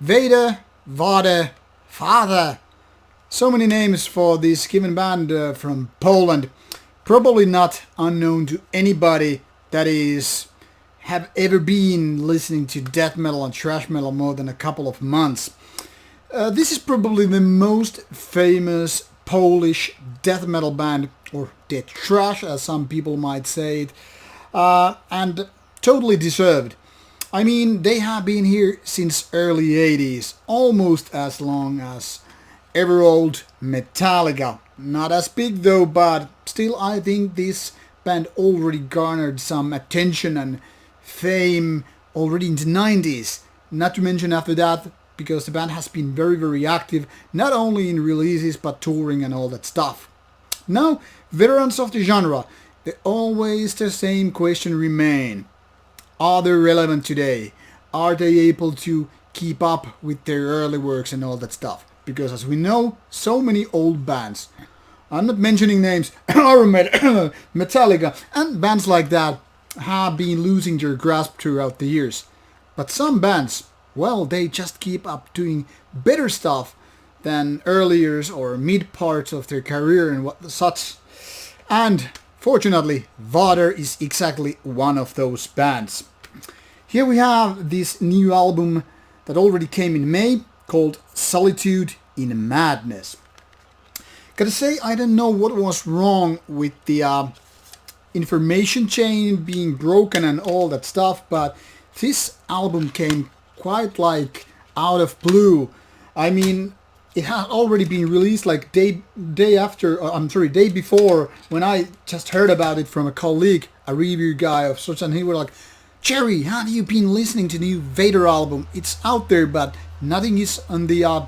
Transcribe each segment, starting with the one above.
Vader, Vader, Father. So many names for this given band from Poland. Probably not unknown to anybody that is have ever been listening to death metal and thrash metal more than a couple of months. This is probably the most famous Polish death metal band, or death thrash as some people might say it, and totally deserved. I mean, they have been here since early 80s, almost as long as ever old Metallica. Not as big though, but still I think this band already garnered some attention and fame already in the 90s. Not to mention after that, because the band has been very active, not only in releases but touring and all that stuff. Now, veterans of the genre, always the same question remain. Are they relevant today? Are they able to keep up with their early works and all that stuff? Because as we know, so many old bands, I'm not mentioning names, Metallica and bands like that have been losing their grasp throughout the years. But some bands, well, they just keep up doing better stuff than earlier or mid parts of their career and what such. And fortunately, Vader is exactly one of those bands. Here we have this new album that already came in May called Solitude in Madness. Gotta say, I don't know what was wrong with the information chain being broken and all that stuff, but this album came quite like out of blue. I mean, it had already been released like day before, when I just heard about it from a colleague, a review guy of such, and he was like, Jerry, have you been listening to the new Vader album? It's out there, but nothing is on the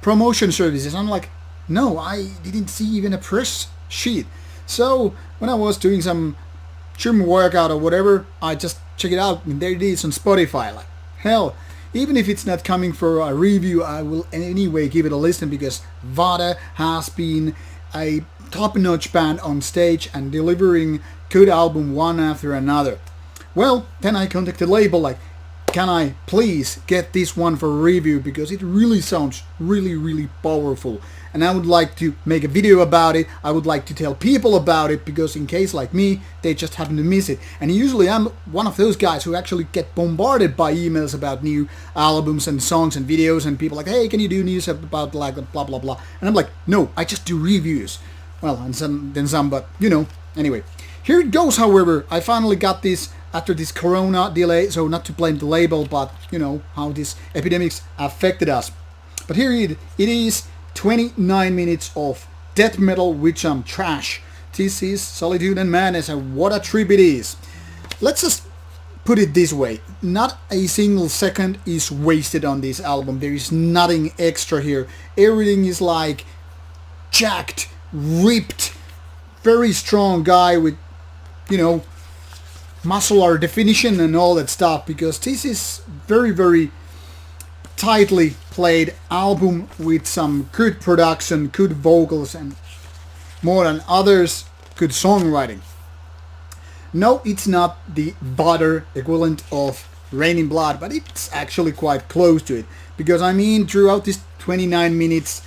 promotion services. I'm like, no, I didn't see even a press sheet. So when I was doing some gym workout or whatever, I just check it out, and there it is on Spotify. Like, hell, even if it's not coming for a review, I will anyway give it a listen, because Vada has been a top-notch band on stage and delivering good album one after another. Well, then I contacted the label like, can I please get this one for review, because it really sounds really powerful, and I would like to make a video about it. I would like to tell people about it, because in case like me, they just happen to miss it. And usually I'm one of those guys who actually get bombarded by emails about new albums and songs and videos, and people like, hey, can you do news about like blah blah blah, and I'm like, no, I just do reviews. Well, and some, but you know, anyway. Here it goes, however. I finally got this after this corona delay, so not to blame the label, but you know how this epidemics affected us. But here it is, 29 minutes of death metal with some trash. This is Solitude and Madness, and what a trip it is. Let's just put it this way, not a single second is wasted on this album. There is nothing extra here. Everything is like jacked, ripped, very strong guy with, you know, muscular definition and all that stuff, because this is very tightly played album with some good production, good vocals, and more than others, good songwriting. No, it's not the Vader equivalent of Raining Blood, but it's actually quite close to it, because I mean, throughout this 29 minutes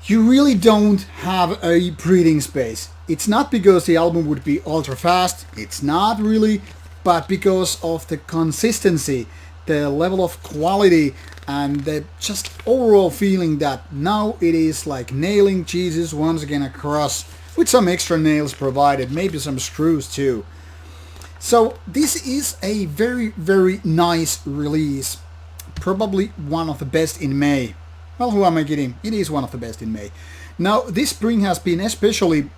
you really don't have a breathing space. It's not because the album would be ultra fast, it's not really, but because of the consistency, the level of quality, and the just overall feeling that now it is like nailing Jesus once again across, with some extra nails provided, maybe some screws too. So this is a very nice release, probably one of the best in May. Well, who am I kidding? It is one of the best in May. Now, this spring has been especially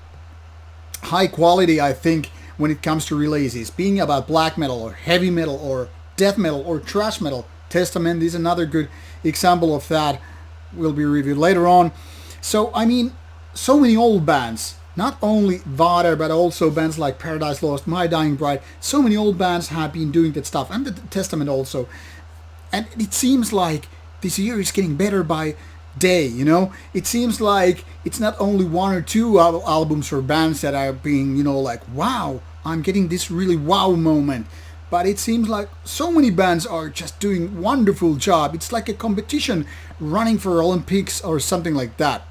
high quality, I think, when it comes to releases. Being about black metal or heavy metal or death metal or thrash metal, Testament is another good example of that. Will be reviewed later on. So, I mean, so many old bands. Not only Vader, but also bands like Paradise Lost, My Dying Bride. So many old bands have been doing that stuff, and the Testament also. And it seems like this year is getting better by day, you know? It seems like it's not only one or two albums or bands that are being, you know, like, wow, I'm getting this really wow moment. but it seems like so many bands are just doing wonderful job. It's like a competition running for Olympics or something like that.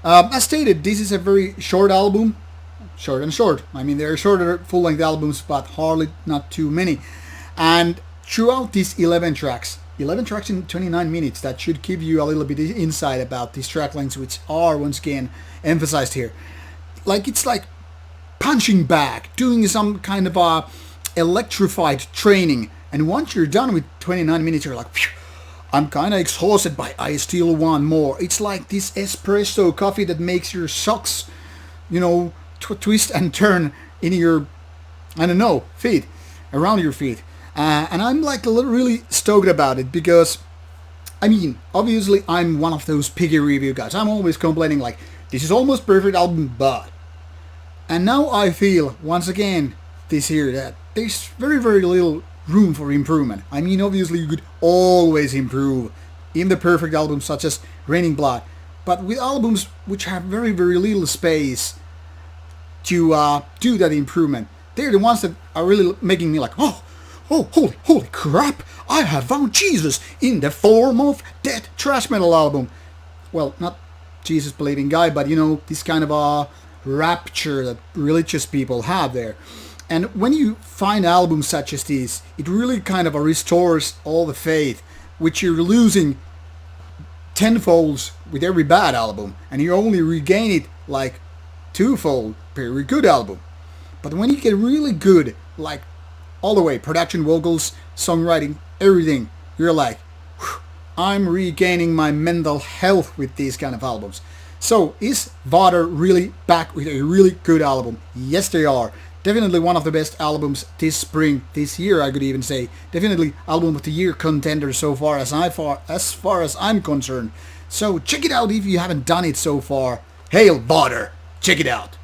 As stated, this is a very short album. Short and short. I mean, there are shorter full-length albums, but hardly not too many. And throughout these 11 tracks in 29 minutes, that should give you a little bit of insight about these track lengths, which are once again emphasized here. Like, it's like punching back, doing some kind of a electrified training, and once you're done with 29 minutes, you're like, phew, I'm kind of exhausted, but I still want more. It's like this espresso coffee that makes your socks, twist and turn in your, feet, around your feet. And I'm like really stoked about it because, I mean, obviously I'm one of those picky review guys. I'm always complaining like, this is almost perfect album, but... And now I feel, once again, this year, that there's very, very little room for improvement. I mean, obviously you could always improve in the perfect albums such as Raining Blood, but with albums which have very, very little space to do that improvement, they're the ones that are really making me like, oh, holy crap, I have found Jesus in the form of that thrash metal album. Well, not Jesus believing guy, but this kind of a rapture that religious people have there. And when you find albums such as these, it really kind of restores all the faith, which you're losing tenfold with every bad album, and you only regain it like twofold per every good album. But when you get really good, like all the way, production, vocals, songwriting, everything, you're like, I'm regaining my mental health with these kind of albums. So, is Vader really back with a really good album? Yes, they are. Definitely one of the best albums this spring, this year, I could even say. Definitely album of the year contender so far as far as I'm concerned. So check it out if you haven't done it so far. Hail Vader! Check it out!